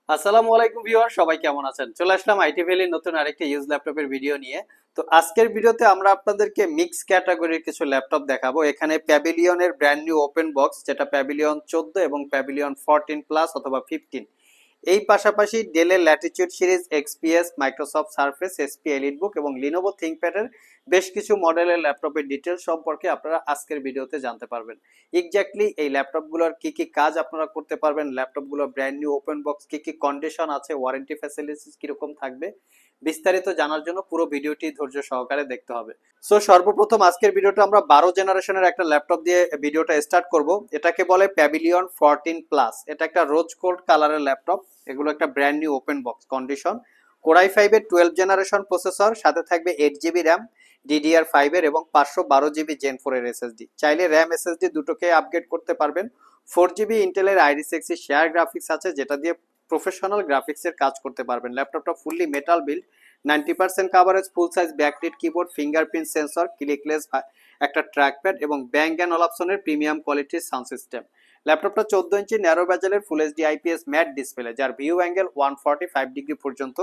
আসসালামু আলাইকুম ভিউয়ার, সবাই কেমন আছেন? চলে আসলাম আইটি ভ্যালির নতুন আরেকটা ইউজ ল্যাপটপের ভিডিও নিয়ে। তো আজকের ভিডিওতে আমরা আপনাদেরকে মিক্স ক্যাটাগরির কিছু ল্যাপটপ দেখাবো। এখানে প্যাভিলিয়নের ব্র্যান্ড নিউ ওপেন বক্স, যেটা প্যাভিলিয়ন 14 এবং প্যাভিলিয়ন 14 প্লাস অথবা 15, এই পাশাপাশি ডেলের latitude series, XPS, Microsoft Surface, HP EliteBook এবং লিনোভো থিংকপ্যাডের বেশ কিছু মডেলের ল্যাপটপের ডিটেলস সম্পর্কে আপনারা আজকের ভিডিওতে জানতে পারবেন। এক্স্যাক্টলি এই ল্যাপটপগুলোর কি কি কাজ আপনারা করতে পারবেন, ল্যাপটপগুলো ব্র্যান্ড নিউ ওপেন বক্স, কি কি কন্ডিশন আছে, ওয়ারেন্টি ফ্যাসিলিটিস কিরকম থাকবে, বিস্তারিত জানার জন্য পুরো ভিডিওটি ধৈর্য সহকারে দেখতে হবে। সো সর্বপ্রথম আজকের ভিডিওটা আমরা 12 জেনারেশনের একটা ল্যাপটপ দিয়ে ভিডিওটা স্টার্ট করব। এটাকে বলে প্যাভিলিয়ন 14 প্লাস। এটা একটা রোজ গোল্ড কালারের ল্যাপটপ। এগুলো একটা brand new open box condition. Core i 5 এর 12 জেনারেশন প্রসেসর, সাথে থাকবে 8 জিবি র্যাম, DDR5 এর এবং 512 জিবি জেন 4 এর এসএসডি। চাইলে র্যাম এসএসডি দুটোকে আপগ্রেড করতে পারবেন। 4 জিবি ইন্টেলের আইরিস এক্সি শেয়ার গ্রাফিক্স আছে, যেটা দিয়ে প্রফেশনাল গ্রাফিক্সের কাজ করতে পারবেন। ল্যাপটপটা fully metal build, 90% coverage, full size backlit keyboard, fingerprint sensor, clickless একটা ট্র্যাকপ্যাড এবং ব্যাং অ্যান্ড অলাপসনের প্রিমিয়াম কোয়ালিটির সাউন্ড সিস্টেম। ল্যাপটপটা 14 ইঞ্চি ন্যারো ব্যাজেলের full HD IPS matte display, যার ভিউ অ্যাঙ্গেল 145 ডিগ্রি পর্যন্ত।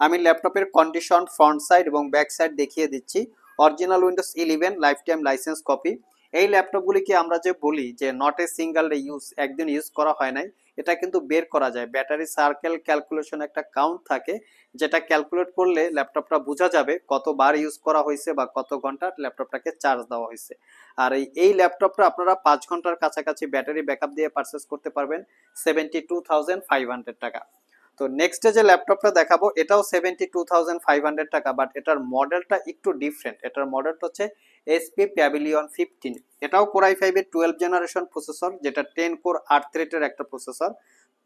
আমি ল্যাপটপের কন্ডিশন, ফ্রন্ট সাইড এবং ব্যাক সাইড দেখিয়ে দিচ্ছি। Original Windows 11 lifetime license copy. এই ল্যাপটপগুলিকে আমরা যে বলি যে not a single day use, একদিন ইউজ করা হয় নাই, এটা কিন্তু বের করা যায়। ব্যাটারি সার্কেল ক্যালকুলেশন একটা কাউন্ট থাকে, যেটা ক্যালকুলেট করলে ল্যাপটপটা বোঝা যাবে কতবার ইউজ করা হয়েছে বা কত ঘন্টা ল্যাপটপটাকে চার্জ দেওয়া হয়েছে। আর এই ল্যাপটপটা আপনারা 5 ঘন্টার কাছাকাছি ব্যাটারি ব্যাকআপ দিয়ে পারচেস করতে পারবেন 72,500 টাকা। তো নেক্সট যে ল্যাপটপটা দেখাবো, এটাও 72,500 টাকা, বাট এটার মডেলটা একটু ডিফারেন্ট। এটার মডেলটা হচ্ছে এসপি প্যাভিলিয়ন 15। এটাও কোরাই 5 এর 12 জেনারেশন প্রসেসর, যেটা 10 কোর 8 থ্রেডের একটা প্রসেসর।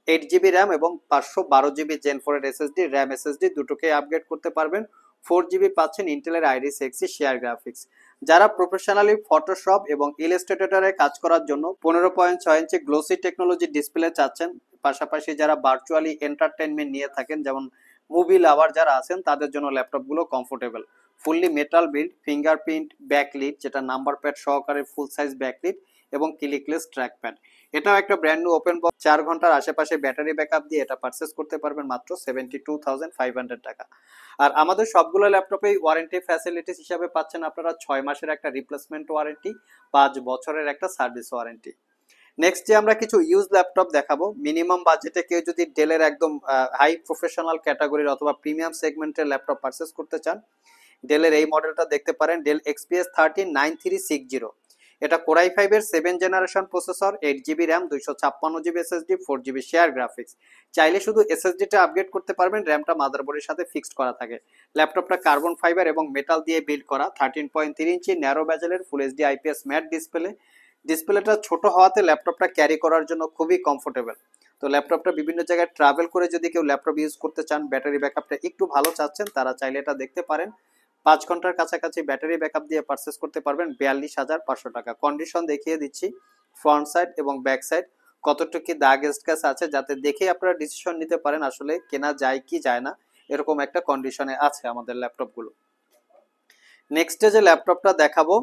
8 জিবি র্যাম এবং 512 জিবি জেন 4 এর এসএসডি, র্যাম এসএসডি দুটোকে আপগ্রেড করতে পারবেন। 4 জিবি পাচ্ছেন ইন্টেলের আইরিস এক্সি শেয়ার গ্রাফিক্স। যারা প্রফেশনালি ফটোশপ এবং ইলাস্ট্রেটরে কাজ করার জন্য 15.6 ইঞ্চি গ্লোসি টেকনোলজি ডিসপ্লে চাচ্ছেন, পাশাপাশি যারা ভার্চুয়ালি এন্টারটেনমেন্ট নিয়ে থাকেন, যেমন মুভি লাভার যারা আছেন, তাদের জন্য ল্যাপটপগুলো comfortable. Fully metal build, fingerprint backlit, যেটা নাম্বার প্যাড সহকারে ফুল সাইজ ব্যাকলিট এবং ক্লিকলেস ট্র্যাকপ্যাড। এটাও একটা ব্র্যান্ড নিউ ওপেন বক্স। 4 ঘন্টার আশেপাশে ব্যাটারি ব্যাকআপ দিয়ে এটা পারচেস করতে পারবেন মাত্র 72,500 টাকা। আর আমাদের সবগুলো ল্যাপটপেই ওয়ারেন্টি ফ্যাসিলিটিস হিসাবে পাচ্ছেন আপনারা 6 মাসের একটা রিপ্লেসমেন্ট ওয়ারেন্টি, 5 বছরের একটা সার্ভিস ওয়ারেন্টি। নেক্সট যে আমরা কিছু ইউজ ল্যাপটপ দেখাবো, মিনিমাম বাজেটে কেউ যদি ডেলের একদম হাই প্রফেশনাল ক্যাটাগরির অথবা প্রিমিয়াম সেগমেন্টের ল্যাপটপ পারচেস করতে চান, ডেলের এই মডেলটা দেখতে পারেন, ডেল এক্সপিএস 139360। এটা কোরাই 5 এর 7 generation processor, 8 GB RAM, 256 GB SSD, 4 GB share graphics. চাইলে শুধু এসএসডিটা আপগ্রেড করতে পারবেন, র্যামটা মাদারবোর্ডের সাথে ফিক্সড করা থাকে। ল্যাপটপটা কার্বন ফাইবার এবং মেটাল দিয়ে বিল্ড করা, 13.3 ইঞ্চি ন্যারো ব্যাজেলের full HD IPS matte display. ডিসপ্লেটা ছোট হওয়াতে ল্যাপটপটা ক্যারি করার জন্য খুবই কমফোর্টেবল। তো ল্যাপটপটা বিভিন্ন জায়গায় ট্রাভেল করে যদি কেউ ল্যাপটপ ইউজ করতে চান, ব্যাটারি ব্যাকআপটা একটু ভালো চাচ্ছেন, তারা চাইলে এটা দেখতে পারেন। 5 ঘন্টার কাছাকাছি ব্যাটারি ব্যাকআপ দিয়ে পারচেস করতে পারবেন 42,500 টাকা। কন্ডিশন দেখিয়ে দিচ্ছি, ফ্রন্ট সাইড এবং ব্যাক সাইড কতটুকু দাগ স্ক্র্যাচ আছে, যাতে দেখে আপনারা ডিসিশন নিতে পারেন আসলে কেনা যায় কি যায় না। এরকম একটা কন্ডিশনে আছে আমাদের ল্যাপটপগুলো। নেক্সটে যে ল্যাপটপটা দেখাবো,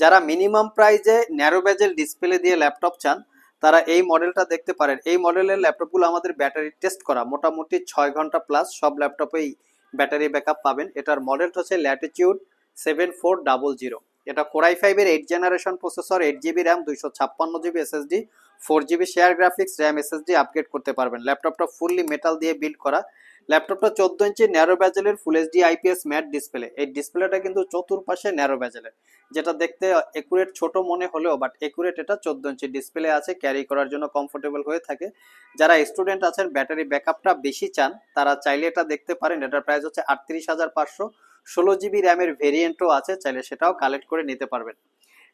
যারা মিনিমাম প্রাইজে ন্যারো ব্যাজেল ডিসপ্লে দিয়ে ল্যাপটপ চান, তারা এই মডেলটা দেখতে পারেন। এই মডেলের ল্যাপটপগুলো আমাদের ব্যাটারি টেস্ট করা, মোটামুটি 6 ঘন্টা প্লাস সব ল্যাপটপেই ব্যাটারি ব্যাকআপ পাবেন। এটার মডেলটা হচ্ছে ল্যাটিটিউড 7400। এটা কোরাই 5 এর 8 generation processor, 8 GB RAM, 256 GB SSD, 4 GB share graphics, RAM SSD upgrade করতে পারবেন। ল্যাপটপটা ফুললি মেটাল দিয়ে বিল্ড করা। ল্যাপটপটা 14 ইঞ্চি ন্যারো ব্যাজেলের full HD IPS matte display. এই ডিসপ্লেটা কিন্তু চতুর্পাশে ন্যারো ব্যাজেলের, যেটা দেখতে একুরেট ছোট মনে হলেও বাট একুরেট, এটা 14 ইঞ্চি ডিসপ্লে আছে, ক্যারি করার জন্য কমফোর্টেবল হয়ে থাকে। যারা স্টুডেন্ট আছেন, ব্যাটারি ব্যাকআপটা বেশি চান, তারা চাইলে এটা দেখতে পারেন। এটার প্রাইস হচ্ছে 38,500। 16 জিবি র্যামের ভেরিয়েন্টও আছে, চাইলে সেটাও কালেক্ট করে নিতে পারবেন।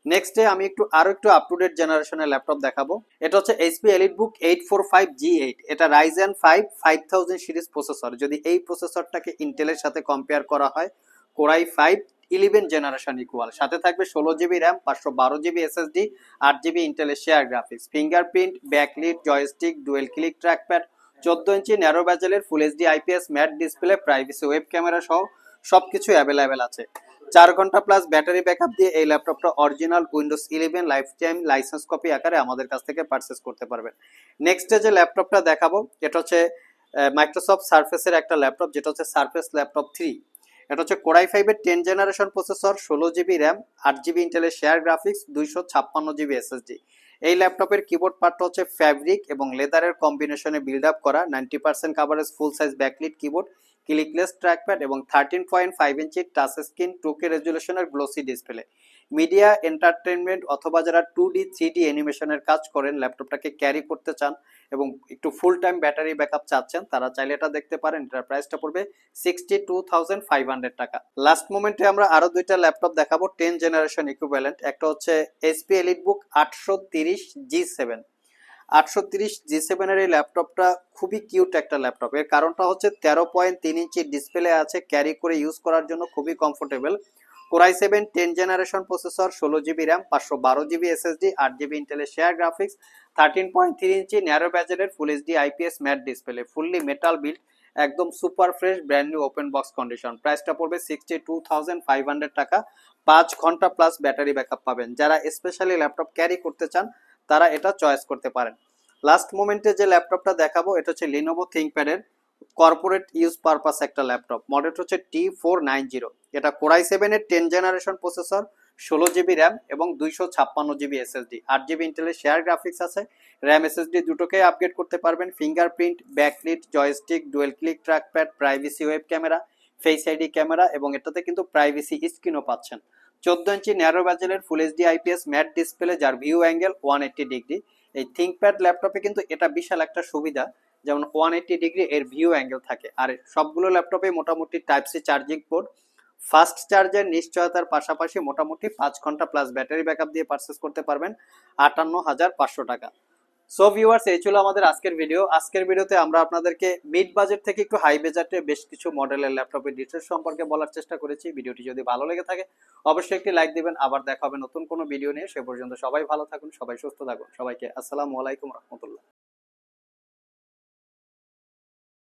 নেক্সটে আমি আরো একটু আপ টু ডেট জেনারেশনের ল্যাপটপ দেখাবো। এটা হচ্ছে এইচপি এলিটবুক 845G8। এটা রাইজেন 5 5000 সিরিজ প্রসেসর। যদি এই প্রসেসরটাকে ইন্টেলের সাথে কম্পেয়ার করা হয়, কোরাই 5 11 জেনারেশন ইকুয়াল। সাথে থাকবে 16 GB RAM, 512 GB SSD, 8 GB ইন্টেলের share graphics, fingerprint backlit joystick, dual click trackpad, 14 inch narrow ব্যাজেলের full HD IPS matte display, privacy web camera সহ সবকিছু অ্যাভেলেবেল আছে। 4 ঘন্টা প্লাস ব্যাটারি ব্যাকআপ দিয়ে এই ল্যাপটপটা original Windows 11 lifetime license copy আকারে আমাদের কাছ থেকে পারচেস করতে পারবেন। নেক্সট যে ল্যাপটপটা দেখাবো, এটা হচ্ছে মাইক্রোসফট সার্ফেসের একটা ল্যাপটপ, যেটা হচ্ছে সার্ফেস ল্যাপটপ 3। এটা হচ্ছে কোরাই 5 এর 10 generation processor, 16 GB RAM, 8 GB ইন্টেলের শেয়ার গ্রাফিক্স, 256 জিবি এসএসডি। এই ল্যাপটপের কিবোর্ড পার্টটা হচ্ছে ফ্যাব্রিক এবং লেদারের কম্বিনেশনে বিল্ড আপ করা, 90% coverage, full size backlit keyboard, clickless trackpad এবং 13.5 ইঞ্চি টাচ স্ক্রিন, 2K রেজুলেশনের গ্লোসি ডিসপ্লে। মিডিয়া এন্টারটেনমেন্ট অথবা যারা 2D 3D অ্যানিমেশনের কাজ করেন, ল্যাপটপটাকে ক্যারি করতে চান এবং একটু ফুল টাইম ব্যাটারি ব্যাকআপ চাচ্ছেন, তারা চাইলে এটা দেখতে পারেন। এটার প্রাইসটা পড়বে 62,500 টাকা। লাস্ট মোমেন্টে আমরা আরো দুইটা ল্যাপটপ দেখাবো 10 জেনারেশন ইকুইভ্যালেন্ট। একটা হচ্ছে এইচপি এলিটবুক 830G7। 830G7 এর এই ল্যাপটপটা খুবই কিউট একটা ল্যাপটপ। এর কারণটা হচ্ছে 13.3 ইঞ্চি ডিসপ্লে আছে, ক্যারি করে ইউজ করার জন্য খুবই comfortable. Core i 7 10 generation processor, 16 GB RAM, 512 GB SSD, 8 GB ইন্টেলের শেয়ার গ্রাফিক্স, 13.3 ইঞ্চি ন্যারো ব্যাজেলের full HD IPS matte display, fully metal build, একদম super fresh brand new open box condition. প্রাইসটা পড়বে 62,500 টাকা। 5 ঘন্টা প্লাস ব্যাটারি ব্যাকআপ পাবেন। যারা specially laptop carry করতে চান তারা এটা চয়েস করতে পারেন। লাস্ট মোমেন্টে যে ল্যাপটপটা দেখাবো এটা হচ্ছে লিনোভো থিংকপ্যাডের কর্পোরেট ইউজ পারপাস একটা ল্যাপটপ। মডেলটা হচ্ছে T490। এটা কোরাই 7 এর 10 জেনারেশন প্রসেসর, 16 জিবি র্যাম এবং 256 জিবি এসএসডি, 8 জিবি ইন্টেলের শেয়ার গ্রাফিক্স আছে, র্যাম এসএসডি দুটোকেই আপগ্রেড করতে পারবেন। Fingerprint, backlit, joystick, dual click trackpad, privacy web camera, face ID camera এবং এটাতে কিন্তু প্রাইভেসি স্ক্রিনও পাচ্ছেন। 14 ইঞ্চি ন্যারো ব্যাজেলের full HD IPS matte display, যার ভিউ অ্যাঙ্গেল 180 ডিগ্রি। এই থিংকপ্যাড ল্যাপটপে কিন্তু এটা বিশাল একটা সুবিধা, যেমন 180 ডিগ্রি এর ভিউ অ্যাঙ্গেল থাকে। আর সবগুলো ল্যাপটপে মোটামুটি type C charging port, fast চার্জের নিশ্চয়তার পাশাপাশি মোটামুটি 5 ঘন্টা প্লাস ব্যাটারি ব্যাকআপ দিয়ে পারচেস করতে পারবেন 58,500 টাকা। সো ভিউয়ার্স, এই ছিল আমাদের আজকের ভিডিও। আজকের ভিডিওতে আমরা আপনাদেরকে মিড বাজেট থেকে একটু হাই বাজেটে বেশ কিছু মডেলের ল্যাপটপের ডিটেলস সম্পর্কে বলার চেষ্টা করেছি। ভিডিওটি যদি ভালো লেগে থাকে অবশ্যই একটি লাইক দিবেন। আবার দেখা হবে নতুন কোনো ভিডিও নিয়ে। সে পর্যন্ত সবাই ভালো থাকুন, সবাই সুস্থ থাকুন। সবাইকে আসসালামু আলাইকুম রহমতুল্লাহ।